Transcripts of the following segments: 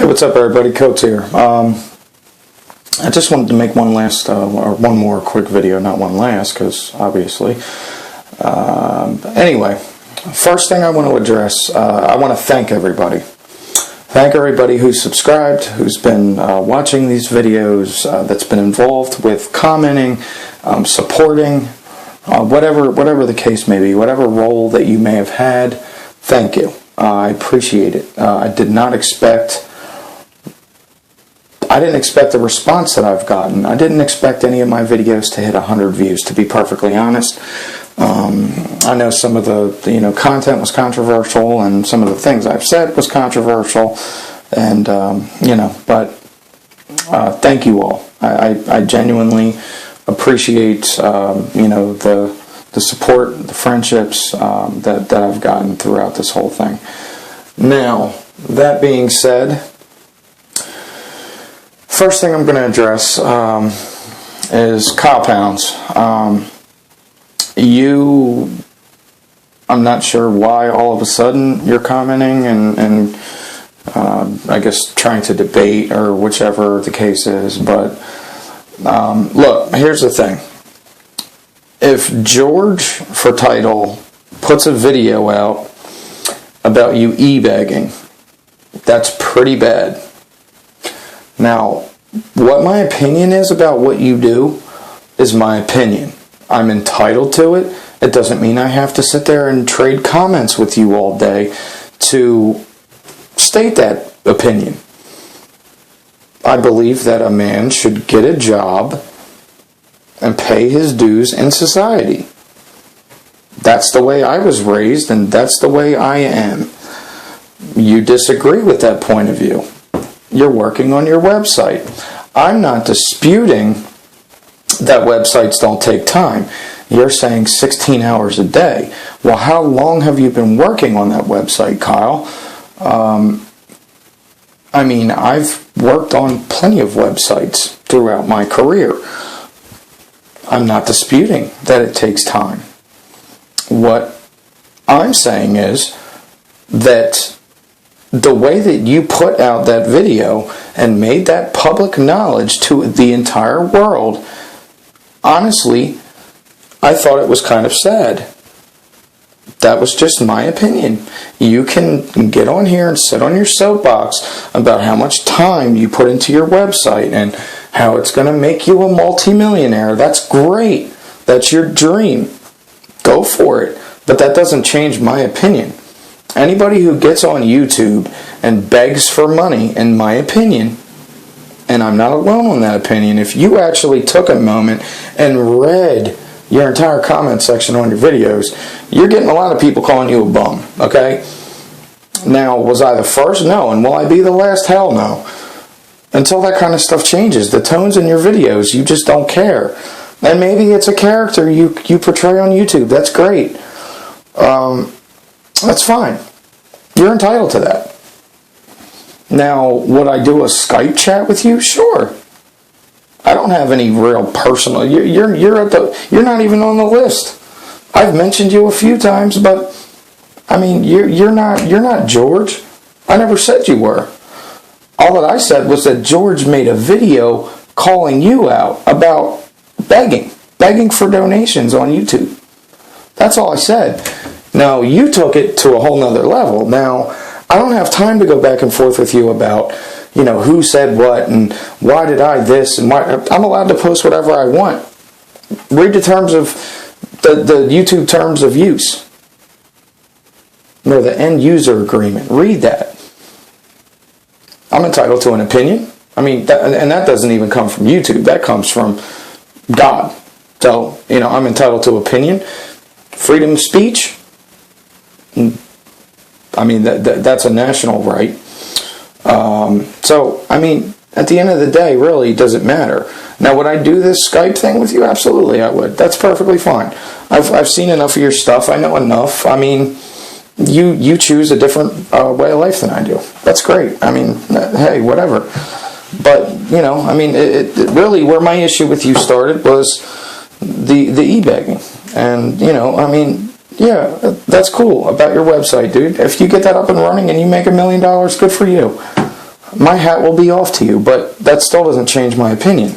Hey, what's up, everybody? Coates here. I just wanted to make one more quick video, not one last, because obviously. Anyway, first thing I want to address, I want to thank everybody. Thank everybody who's subscribed, who's been watching these videos, that's been involved with commenting, supporting, whatever the case may be, whatever role that you may have had. Thank you. I appreciate it. I didn't expect the response that I've gotten. I didn't expect any of my videos to hit 100 views, to be perfectly honest. I know some of the content was controversial, and some of the things I've said was controversial, and but thank you all. I genuinely appreciate the support, the friendships that I've gotten throughout this whole thing. Now, that being said, first thing I'm going to address is cow pounds. I'm not sure why all of a sudden you're commenting and I guess trying to debate or whichever the case is, but look, here's the thing. If George for Title puts a video out about you e-begging, that's pretty bad. Now, what my opinion is about what you do is my opinion. I'm entitled to it. It doesn't mean I have to sit there and trade comments with you all day to state that opinion. I believe that a man should get a job and pay his dues in society. That's the way I was raised, and that's the way I am. You disagree with that point of view. You're working on your website. I'm not disputing that websites don't take time. You're saying 16 hours a day. Well, how long have you been working on that website, Kyle? I've worked on plenty of websites throughout my career. I'm not disputing that it takes time. What I'm saying is that the way that you put out that video and made that public knowledge to the entire world, honestly, I thought it was kind of sad. That was just my opinion. You can get on here and sit on your soapbox about how much time you put into your website and how it's going to make you a multimillionaire. That's great. That's your dream. Go for it. But that doesn't change my opinion. Anybody who gets on YouTube and begs for money, in my opinion, and I'm not alone on that opinion, if you actually took a moment and read your entire comment section on your videos, you're getting a lot of people calling you a bum, okay? Now, was I the first? No. And will I be the last? Hell no. Until that kind of stuff changes. The tones in your videos, you just don't care. And maybe it's a character you portray on YouTube. That's great. That's fine. You're entitled to that. Now, would I do a Skype chat with you? Sure. I don't have any real personal. You're not even on the list. I've mentioned you a few times, but you're not George. I never said you were. All that I said was that George made a video calling you out about begging for donations on YouTube. That's all I said. Now, you took it to a whole nother level. Now, I don't have time to go back and forth with you about, who said what and why did I this and why. I'm allowed to post whatever I want. Read the terms of the YouTube terms of use. No, the end user agreement. Read that. I'm entitled to an opinion. And that doesn't even come from YouTube. That comes from God. So, I'm entitled to opinion. Freedom of speech. That's a national right. At the end of the day, really, does it matter? Now, would I do this Skype thing with you? Absolutely, I would. That's perfectly fine. I've seen enough of your stuff. I know enough. You choose a different way of life than I do. That's great. Hey, whatever. But, it really, where my issue with you started was the e-begging. And, yeah, that's cool about your website, dude. If you get that up and running and you make $1 million, good for you. my hat will be off to you, but that still doesn't change my opinion.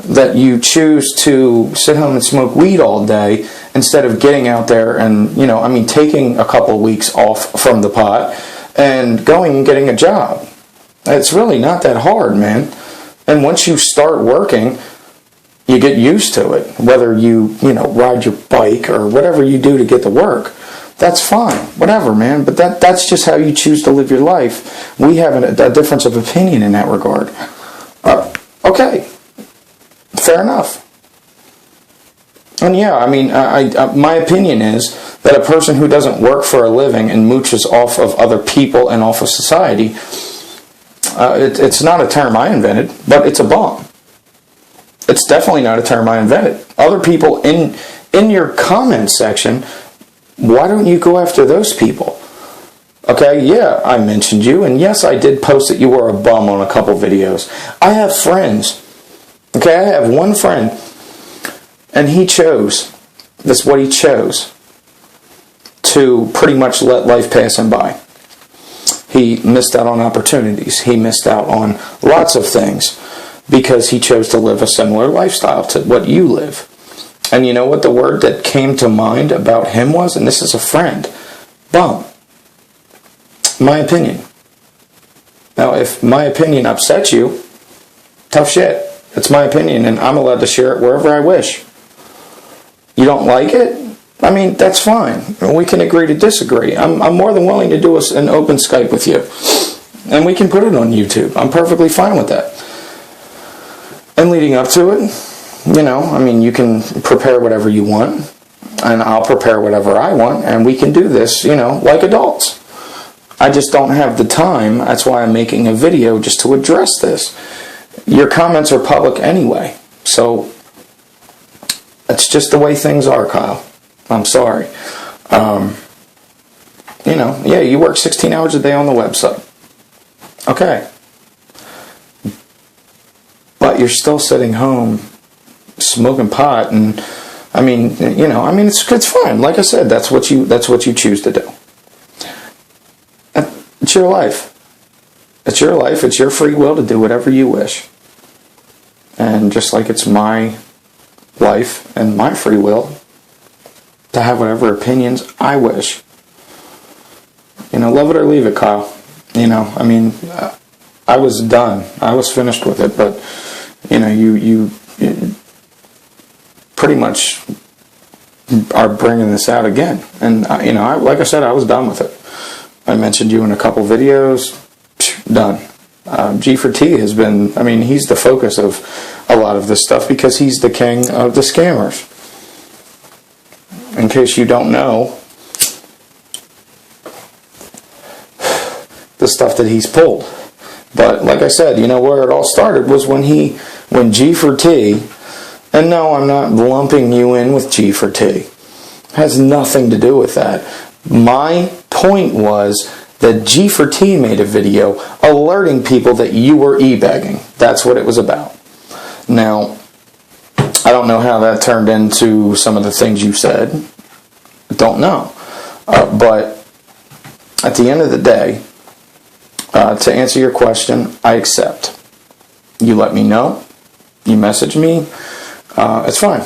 That you choose to sit home and smoke weed all day instead of getting out there and, taking a couple of weeks off from the pot and going and getting a job. It's really not that hard, man. And once you start working, you get used to it. Whether you ride your bike or whatever you do to get to work, that's fine. Whatever, man. But that's just how you choose to live your life. We have a difference of opinion in that regard. Okay. Fair enough. And yeah, my opinion is that a person who doesn't work for a living and mooches off of other people and off of society, it's not a term I invented, but it's a bomb. It's definitely not a term I invented. Other people in your comment section, why don't you go after those people? Okay, yeah, I mentioned you, and yes, I did post that you were a bum on a couple videos. I have friends. Okay, I have one friend, and he chose, that's what he chose, to pretty much let life pass him by. He missed out on opportunities. He missed out on lots of things because he chose to live a similar lifestyle to what you live. And you know what the word that came to mind about him was? And this is a friend. Bum. My opinion. Now, if my opinion upsets you, tough shit. It's my opinion, and I'm allowed to share it wherever I wish. You don't like it? That's fine. We can agree to disagree. I'm more than willing to do an open Skype with you. And we can put it on YouTube. I'm perfectly fine with that. And leading up to it, you can prepare whatever you want, and I'll prepare whatever I want, and we can do this, like adults. I just don't have the time. That's why I'm making a video just to address this. Your comments are public anyway, so it's just the way things are, Kyle. I'm sorry. You work 16 hours a day on the website. Okay. But you're still sitting home smoking pot, and it's fine. Like I said, that's what you choose to do. It's your life. It's your life. It's your free will to do whatever you wish. And just like it's my life and my free will to have whatever opinions I wish. Love it or leave it, Kyle. I was done. I was finished with it, but you pretty much are bringing this out again. And like I said, I was done with it. I mentioned you in a couple videos. Done. G4T has been, he's the focus of a lot of this stuff because he's the king of the scammers. In case you don't know, the stuff that he's pulled. But like I said, where it all started was when G4T, and no, I'm not lumping you in with G4T. Has nothing to do with that. My point was that G4T made a video alerting people that you were e-bagging. That's what it was about. Now, I don't know how that turned into some of the things you said. Don't know. But at the end of the day, to answer your question, I accept. You let me know. You message me. It's fine.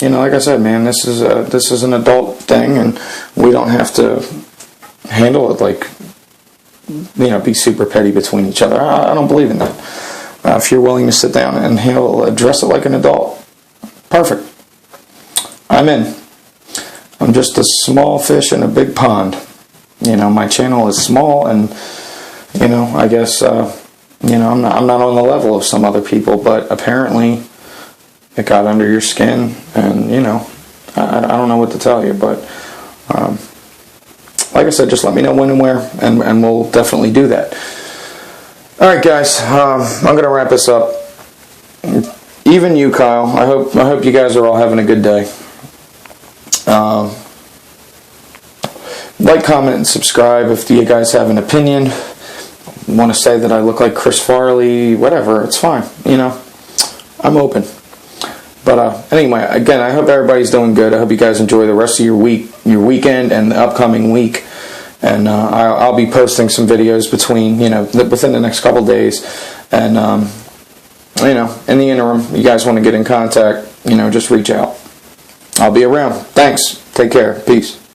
Like I said, man, this is an adult thing, and we don't have to handle it like, be super petty between each other. I don't believe in that. If you're willing to sit down and address it like an adult, perfect. I'm in. I'm just a small fish in a big pond. My channel is small, and I guess I'm not on the level of some other people, but apparently it got under your skin, and I don't know what to tell you, but like I said, just let me know when and where, and we'll definitely do that. Alright guys, I'm going to wrap this up. Even you, Kyle, I hope you guys are all having a good day. Like, comment, and subscribe if you guys have an opinion. Want to say that I look like Chris Farley, whatever, it's fine. I'm open. But anyway, again, I hope everybody's doing good. I hope you guys enjoy the rest of your weekend, and the upcoming week. and I'll be posting some videos between, within the next couple days. And in the interim, you guys want to get in contact, just reach out. I'll be around. Thanks. Take care. Peace.